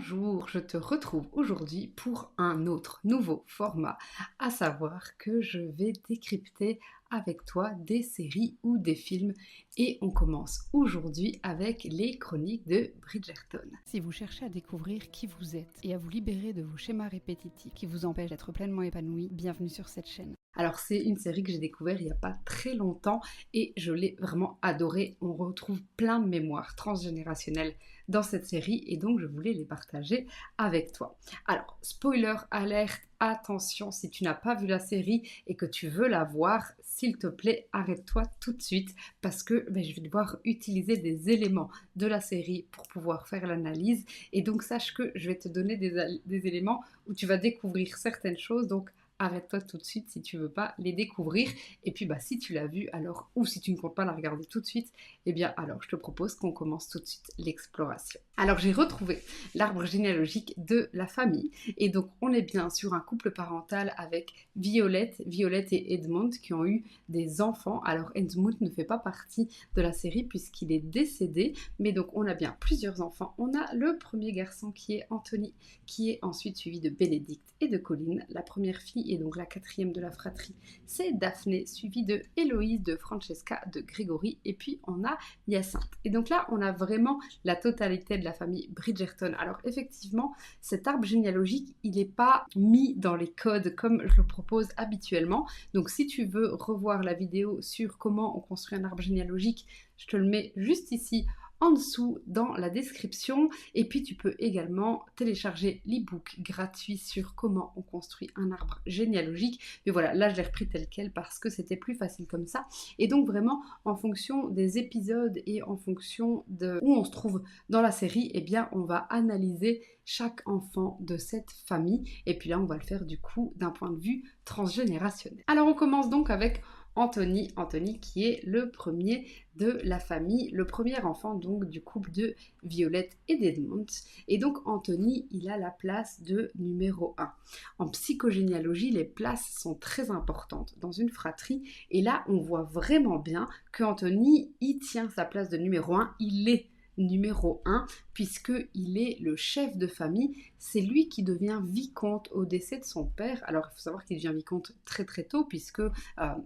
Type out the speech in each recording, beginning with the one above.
Bonjour, je te retrouve aujourd'hui pour un autre nouveau format, à savoir que je vais décrypter avec toi des séries ou des films et on commence aujourd'hui avec les chroniques de Bridgerton. Si vous cherchez à découvrir qui vous êtes et à vous libérer de vos schémas répétitifs qui vous empêchent d'être pleinement épanoui, bienvenue sur cette chaîne. Alors c'est une série que j'ai découverte il n'y a pas très longtemps et je l'ai vraiment adorée. On retrouve plein de mémoires transgénérationnelles dans cette série et donc je voulais les partager avec toi. Alors, spoiler alerte, attention, si tu n'as pas vu la série et que tu veux la voir, s'il te plaît, arrête-toi tout de suite parce que je vais devoir utiliser des éléments de la série pour pouvoir faire l'analyse et donc sache que je vais te donner des éléments où tu vas découvrir certaines choses, donc arrête-toi tout de suite si tu veux pas les découvrir. Et puis si tu l'as vu alors, ou si tu ne comptes pas la regarder tout de suite, eh bien alors je te propose qu'on commence tout de suite l'exploration. Alors j'ai retrouvé l'arbre généalogique de la famille et donc on est bien sur un couple parental avec Violette et Edmund qui ont eu des enfants. Alors Edmund ne fait pas partie de la série puisqu'il est décédé, mais donc on a bien plusieurs enfants. On a le premier garçon qui est Anthony, qui est ensuite suivi de Bénédicte et de Colline. La première fille et donc la quatrième de la fratrie, c'est Daphné, suivie de Héloïse, de Francesca, de Grégory, et puis on a Hyacinthe. Et donc là, on a vraiment la totalité de la famille Bridgerton. Alors effectivement, cet arbre généalogique, il n'est pas mis dans les codes comme je le propose habituellement. Donc si tu veux revoir la vidéo sur comment on construit un arbre généalogique, je te le mets juste ici en dessous dans la description et puis tu peux également télécharger l'e-book gratuit sur comment on construit un arbre généalogique. Mais voilà, là je l'ai repris tel quel parce que c'était plus facile comme ça et donc vraiment en fonction des épisodes et en fonction de où on se trouve dans la série, eh bien on va analyser chaque enfant de cette famille et puis là on va le faire du coup d'un point de vue transgénérationnel. Alors on commence donc avec Anthony qui est le premier de la famille, le premier enfant donc du couple de Violette et d'Edmund. Et donc Anthony, il a la place de numéro 1. En psychogénéalogie, les places sont très importantes dans une fratrie et là on voit vraiment bien que Anthony, il tient sa place de numéro 1, il est numéro 1 puisqu'il est le chef de famille, c'est lui qui devient vicomte au décès de son père. Alors il faut savoir qu'il devient vicomte très très tôt puisque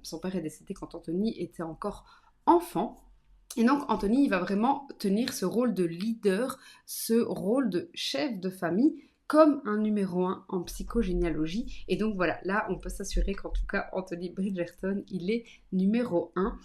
son père est décédé quand Anthony était encore enfant. Et donc Anthony il va vraiment tenir ce rôle de leader, ce rôle de chef de famille comme un numéro 1 en psychogénéalogie. Et donc voilà, là on peut s'assurer qu'en tout cas Anthony Bridgerton il est numéro 1.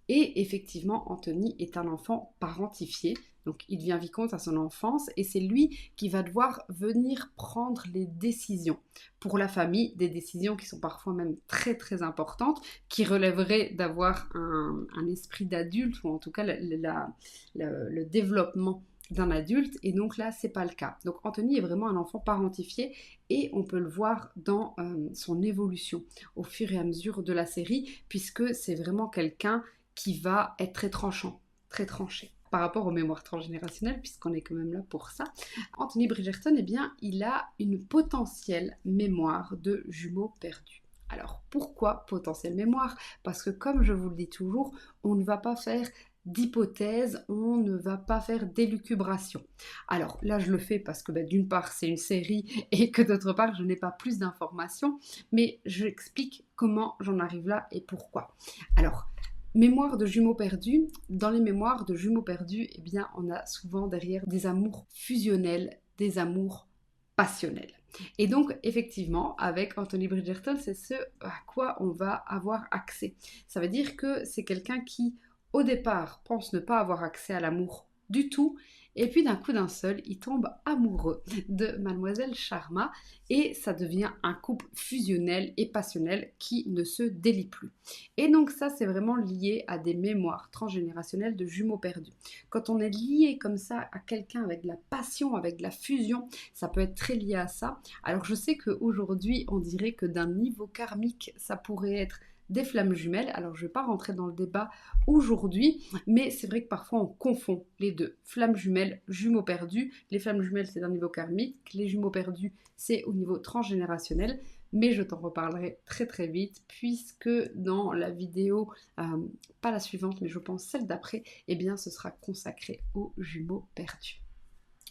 Et effectivement, Anthony est un enfant parentifié, donc il devient vicomte à son enfance et c'est lui qui va devoir venir prendre les décisions pour la famille, des décisions qui sont parfois même très très importantes, qui relèveraient d'avoir un esprit d'adulte ou en tout cas le développement d'un adulte, et donc là c'est pas le cas. Donc Anthony est vraiment un enfant parentifié et on peut le voir dans son évolution au fur et à mesure de la série puisque c'est vraiment quelqu'un qui va être très tranchant, très tranché par rapport aux mémoires transgénérationnelles, puisqu'on est quand même là pour ça. Anthony Bridgerton, eh bien, il a une potentielle mémoire de jumeaux perdus. Alors, pourquoi potentielle mémoire? Parce que, comme je vous le dis toujours, on ne va pas faire d'hypothèse, on ne va pas faire d'élucubration. Alors là, je le fais parce que d'une part, c'est une série et que d'autre part, je n'ai pas plus d'informations, mais j'explique comment j'en arrive là et pourquoi. Alors, mémoire de jumeaux perdus. Dans les mémoires de jumeaux perdus, eh bien, on a souvent derrière des amours fusionnels, des amours passionnels. Et donc, effectivement, avec Anthony Bridgerton, c'est ce à quoi on va avoir accès. Ça veut dire que c'est quelqu'un qui, au départ, pense ne pas avoir accès à l'amour du tout, et puis d'un coup d'un seul, il tombe amoureux de Mademoiselle Charma, et ça devient un couple fusionnel et passionnel qui ne se délie plus. Et donc ça, c'est vraiment lié à des mémoires transgénérationnelles de jumeaux perdus. Quand on est lié comme ça à quelqu'un avec de la passion, avec de la fusion, ça peut être très lié à ça. Alors je sais qu'aujourd'hui, on dirait que d'un niveau karmique, ça pourrait être des flammes jumelles. Alors je ne vais pas rentrer dans le débat aujourd'hui, mais c'est vrai que parfois on confond les deux. Flammes jumelles, jumeaux perdus. Les flammes jumelles, c'est d'un niveau karmique. Les jumeaux perdus, c'est au niveau transgénérationnel. Mais je t'en reparlerai très très vite puisque dans la vidéo, pas la suivante mais je pense celle d'après, eh bien ce sera consacré aux jumeaux perdus.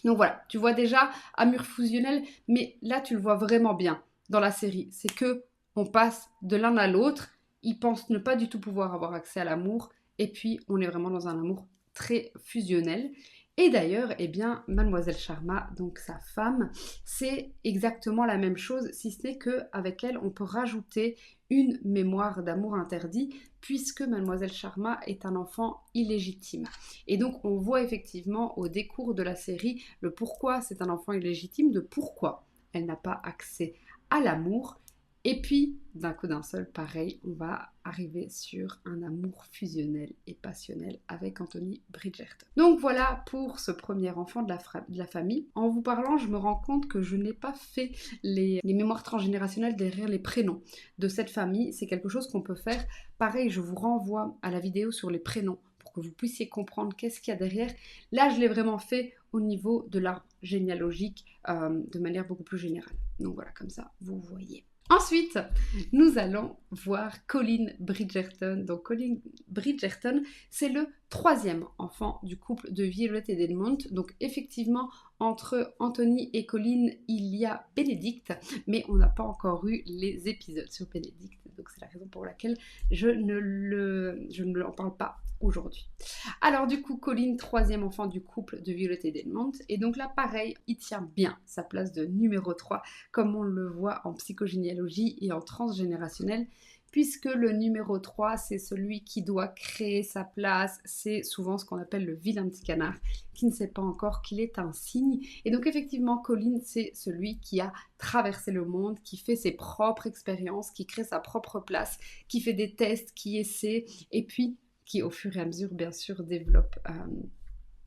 Donc voilà, tu vois déjà amour fusionnel, mais là tu le vois vraiment bien dans la série. C'est que on passe de l'un à l'autre, ils pensent ne pas du tout pouvoir avoir accès à l'amour, et puis on est vraiment dans un amour très fusionnel. Et d'ailleurs, eh bien, Mademoiselle Sharma, donc sa femme, c'est exactement la même chose, si ce n'est qu'avec elle, on peut rajouter une mémoire d'amour interdit, puisque Mademoiselle Sharma est un enfant illégitime. Et donc, on voit effectivement au décours de la série le pourquoi c'est un enfant illégitime, de pourquoi elle n'a pas accès à l'amour. Et puis, d'un coup d'un seul, pareil, on va arriver sur un amour fusionnel et passionnel avec Anthony Bridgerton. Donc voilà pour ce premier enfant de la famille. En vous parlant, je me rends compte que je n'ai pas fait les mémoires transgénérationnelles derrière les prénoms de cette famille. C'est quelque chose qu'on peut faire. Pareil, je vous renvoie à la vidéo sur les prénoms pour que vous puissiez comprendre qu'est-ce qu'il y a derrière. Là, je l'ai vraiment fait au niveau de l'arbre généalogique de manière beaucoup plus générale. Donc voilà, comme ça, vous voyez. Ensuite, nous allons voir Colin Bridgerton. Donc Colin Bridgerton, c'est le troisième enfant du couple de Violet et d'Edmond. Donc effectivement, entre Anthony et Colin, il y a Benedict, mais on n'a pas encore eu les épisodes sur Benedict. Donc c'est la raison pour laquelle je ne l'en parle pas aujourd'hui. Alors du coup, Colin, troisième enfant du couple de Violet et d'Edmond. Et donc là, pareil, il tient bien sa place de numéro 3, comme on le voit en psychogénéalogie et en transgénérationnel, puisque le numéro 3, c'est celui qui doit créer sa place. C'est souvent ce qu'on appelle le vilain petit canard, qui ne sait pas encore qu'il est un cygne. Et donc effectivement, Colin, c'est celui qui a traversé le monde, qui fait ses propres expériences, qui crée sa propre place, qui fait des tests, qui essaie, et puis qui au fur et à mesure, bien sûr, développe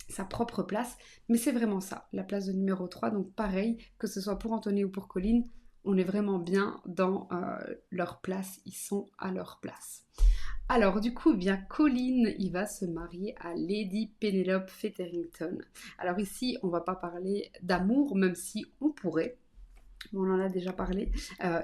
sa propre place. Mais c'est vraiment ça, la place de numéro 3. Donc pareil, que ce soit pour Anthony ou pour Colin, on est vraiment bien dans leur place, ils sont à leur place. Alors du coup, bien Colin, il va se marier à Lady Penelope Featherington. Alors ici, on ne va pas parler d'amour, même si on pourrait. On en a déjà parlé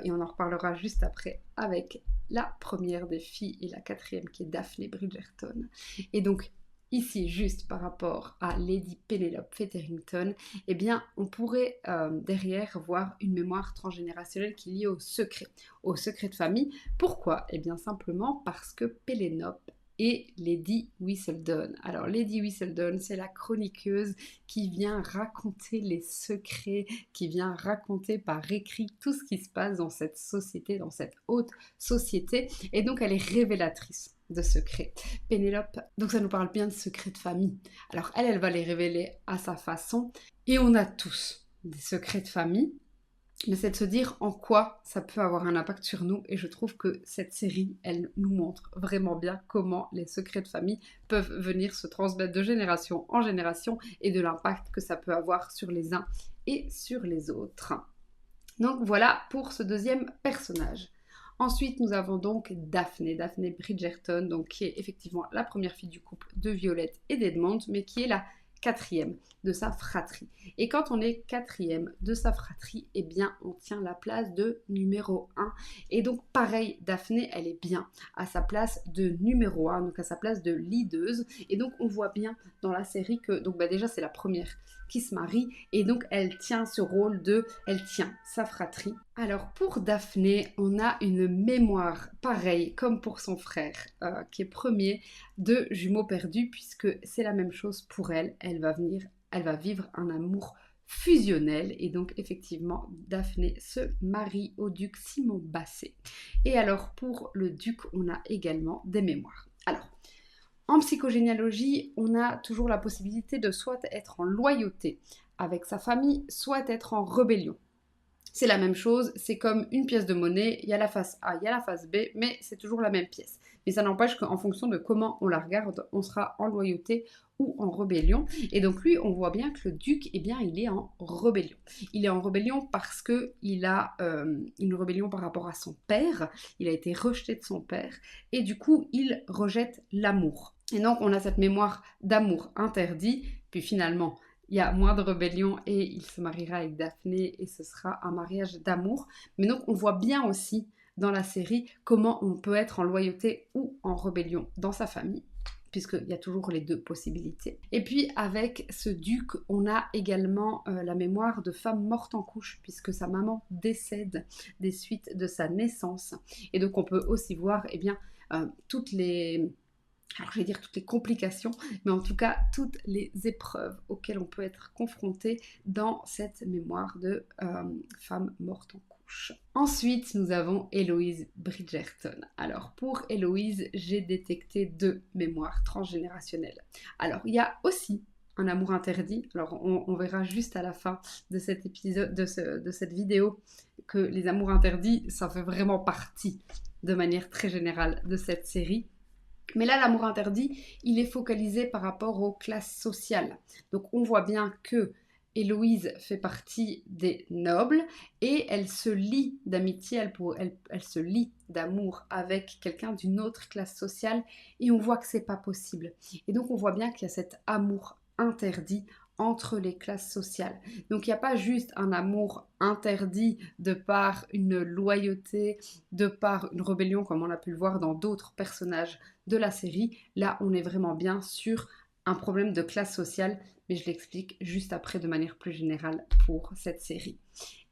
et on en reparlera juste après avec la première des filles et la quatrième qui est Daphne Bridgerton. Et donc ici, juste par rapport à Lady Penelope Featherington, eh bien, on pourrait derrière voir une mémoire transgénérationnelle qui est liée au secret de famille. Pourquoi ? Eh bien, simplement parce que Penelope et Lady Whistledown. Alors, Lady Whistledown, c'est la chroniqueuse qui vient raconter les secrets, qui vient raconter par écrit tout ce qui se passe dans cette société, dans cette haute société. Et donc, elle est révélatrice de secrets. Pénélope, donc ça nous parle bien de secrets de famille. Alors, elle va les révéler à sa façon. Et on a tous des secrets de famille. Mais c'est de se dire en quoi ça peut avoir un impact sur nous. Et je trouve que cette série, elle nous montre vraiment bien comment les secrets de famille peuvent venir se transmettre de génération en génération et de l'impact que ça peut avoir sur les uns et sur les autres. Donc voilà pour ce deuxième personnage. Ensuite, nous avons donc Daphne Bridgerton, donc qui est effectivement la première fille du couple de Violette et d'Edmond, mais qui est la quatrième de sa fratrie. Et quand on est quatrième de sa fratrie, eh bien, on tient la place de numéro 1. Et donc, pareil, Daphne, elle est bien à sa place de numéro 1, donc à sa place de leaduse. Et donc, on voit bien dans la série que, donc déjà, c'est la première qui se marie. Et donc, elle tient ce rôle elle tient sa fratrie. Alors, pour Daphne, on a une mémoire pareille, comme pour son frère, qui est premier, de jumeaux perdus, puisque c'est la même chose pour elle. Elle va vivre un amour fusionnel. Et donc, effectivement, Daphne se marie au duc Simon Basset. Et alors, pour le duc, on a également des mémoires. Alors, en psychogénéalogie, on a toujours la possibilité de soit être en loyauté avec sa famille, soit être en rébellion. C'est la même chose, c'est comme une pièce de monnaie, il y a la face A, il y a la face B, mais c'est toujours la même pièce. Mais ça n'empêche qu'en fonction de comment on la regarde, on sera en loyauté ou en rébellion. Et donc lui, on voit bien que le duc, eh bien, il est en rébellion. Il est en rébellion parce qu'il a une rébellion par rapport à son père, il a été rejeté de son père, et du coup, il rejette l'amour. Et donc, on a cette mémoire d'amour interdit, puis finalement, il y a moins de rébellion et il se mariera avec Daphne et ce sera un mariage d'amour. Mais donc on voit bien aussi dans la série comment on peut être en loyauté ou en rébellion dans sa famille. puisqu'il y a toujours les deux possibilités. Et puis avec ce duc, on a également la mémoire de femme morte en couche, puisque sa maman décède des suites de sa naissance. Et donc on peut aussi voir toutes les... Alors je vais dire toutes les complications, mais en tout cas toutes les épreuves auxquelles on peut être confronté dans cette mémoire de femme morte en couche. Ensuite, nous avons Héloïse Bridgerton. Alors pour Héloïse, j'ai détecté 2 mémoires transgénérationnelles. Alors il y a aussi un amour interdit. Alors on verra juste à la fin de cet épisode, de cette vidéo, que les amours interdits, ça fait vraiment partie de manière très générale de cette série. Mais là, l'amour interdit, il est focalisé par rapport aux classes sociales. Donc on voit bien que Héloïse fait partie des nobles et elle se lie d'amitié, elle se lie d'amour avec quelqu'un d'une autre classe sociale et on voit que c'est pas possible. Et donc on voit bien qu'il y a cet amour interdit entre les classes sociales. Donc il n'y a pas juste un amour interdit de par une loyauté, de par une rébellion comme on a pu le voir dans d'autres personnages de la série. Là on est vraiment bien sur un problème de classe sociale, mais je l'explique juste après de manière plus générale pour cette série.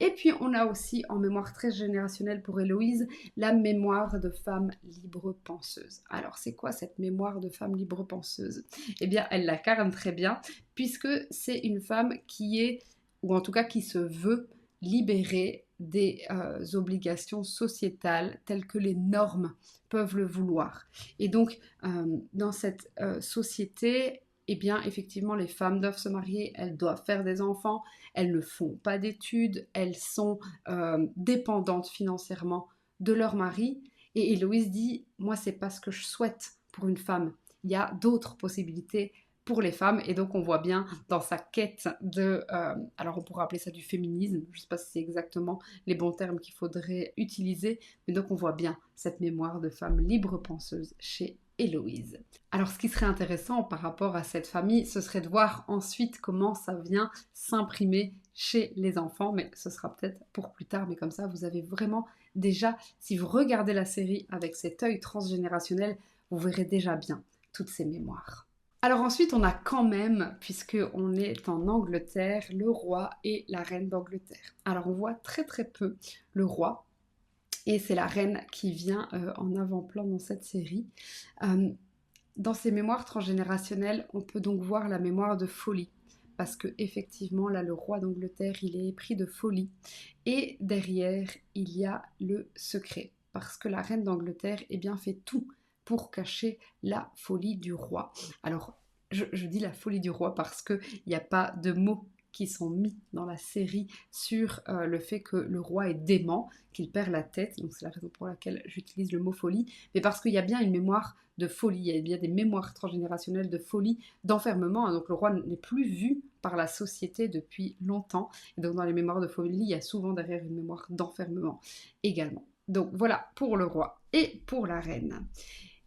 Et puis on a aussi en mémoire très générationnelle pour Héloïse la mémoire de femme libre penseuse. Alors c'est quoi cette mémoire de femme libre penseuse? Eh bien elle l'incarne très bien puisque c'est une femme qui est, ou en tout cas qui se veut libérée des obligations sociétales telles que les normes peuvent le vouloir. Et donc dans cette société, eh bien, effectivement, les femmes doivent se marier, elles doivent faire des enfants, elles ne font pas d'études, elles sont dépendantes financièrement de leur mari. Et Héloïse dit, moi, c'est pas ce que je souhaite pour une femme. Il y a d'autres possibilités pour les femmes. Et donc, on voit bien dans sa quête de... alors, on pourrait appeler ça du féminisme. Je ne sais pas si c'est exactement les bons termes qu'il faudrait utiliser. Mais donc, on voit bien cette mémoire de femme libre penseuse chez Héloïse. Alors ce qui serait intéressant par rapport à cette famille, ce serait de voir ensuite comment ça vient s'imprimer chez les enfants, mais ce sera peut-être pour plus tard, mais comme ça vous avez vraiment déjà, si vous regardez la série avec cet œil transgénérationnel, vous verrez déjà bien toutes ces mémoires. Alors ensuite on a quand même, puisqu'on est en Angleterre, le roi et la reine d'Angleterre. Alors on voit très très peu le roi, et c'est la reine qui vient en avant-plan dans cette série. Dans ces mémoires transgénérationnelles, on peut donc voir la mémoire de folie. Parce que effectivement, là, le roi d'Angleterre, il est épris de folie. Et derrière, il y a le secret. Parce que la reine d'Angleterre, eh bien, fait tout pour cacher la folie du roi. Alors, je dis la folie du roi parce qu'il n'y a pas de mots qui sont mis dans la série sur le fait que le roi est dément, qu'il perd la tête, donc c'est la raison pour laquelle j'utilise le mot folie, mais parce qu'il y a bien une mémoire de folie, il y a bien des mémoires transgénérationnelles de folie, d'enfermement, donc le roi n'est plus vu par la société depuis longtemps, et donc dans les mémoires de folie, il y a souvent derrière une mémoire d'enfermement également. Donc voilà pour le roi et pour la reine.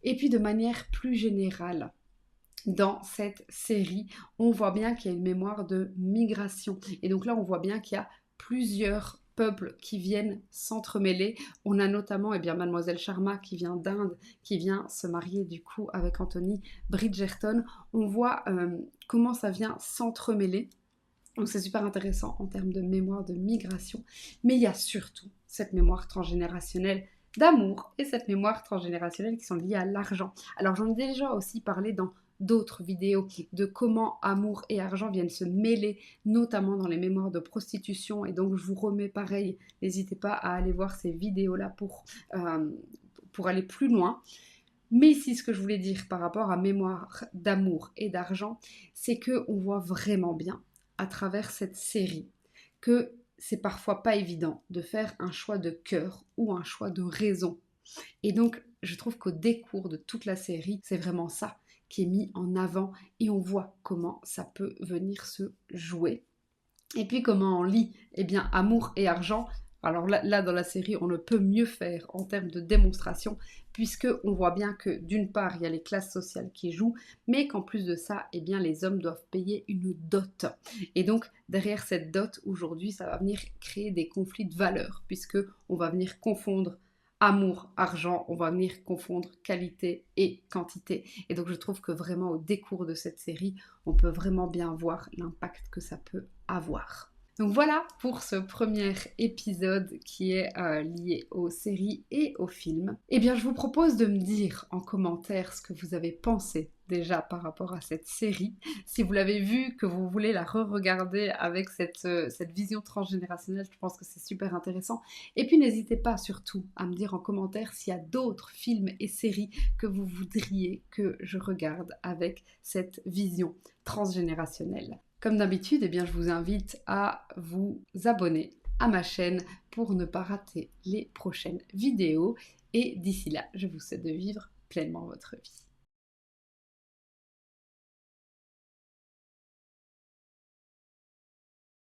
Et puis de manière plus générale, dans cette série, on voit bien qu'il y a une mémoire de migration. Et donc là, on voit bien qu'il y a plusieurs peuples qui viennent s'entremêler. On a notamment Mademoiselle Sharma qui vient d'Inde, qui vient se marier du coup avec Anthony Bridgerton. On voit comment ça vient s'entremêler. Donc c'est super intéressant en termes de mémoire de migration. Mais il y a surtout cette mémoire transgénérationnelle d'amour et cette mémoire transgénérationnelle qui sont liées à l'argent. Alors j'en ai déjà aussi parlé dans d'autres vidéos de comment amour et argent viennent se mêler, notamment dans les mémoires de prostitution, et donc je vous remets pareil, n'hésitez pas à aller voir ces vidéos-là pour aller plus loin. Mais ici, ce que je voulais dire par rapport à mémoire d'amour et d'argent, c'est qu'on voit vraiment bien à travers cette série que c'est parfois pas évident de faire un choix de cœur ou un choix de raison. Et donc, je trouve qu'au décours de toute la série, c'est vraiment ça qui est mis en avant et on voit comment ça peut venir se jouer. Et puis comment on lit amour et argent. Alors là, dans la série, on ne peut mieux faire en termes de démonstration, puisqu'on voit bien que d'une part, il y a les classes sociales qui jouent, mais qu'en plus de ça, les hommes doivent payer une dot. Et donc, derrière cette dot, aujourd'hui, ça va venir créer des conflits de valeurs, puisqu'on va venir confondre amour, argent, on va venir confondre qualité et quantité. Et donc je trouve que vraiment au décours de cette série, on peut vraiment bien voir l'impact que ça peut avoir. Donc voilà pour ce premier épisode qui est lié aux séries et aux films. Eh bien, je vous propose de me dire en commentaire ce que vous avez pensé déjà par rapport à cette série. Si vous l'avez vue, que vous voulez la re-regarder avec cette vision transgénérationnelle, je pense que c'est super intéressant. Et puis n'hésitez pas surtout à me dire en commentaire s'il y a d'autres films et séries que vous voudriez que je regarde avec cette vision transgénérationnelle. Comme d'habitude, eh bien, je vous invite à vous abonner à ma chaîne pour ne pas rater les prochaines vidéos. Et d'ici là, je vous souhaite de vivre pleinement votre vie.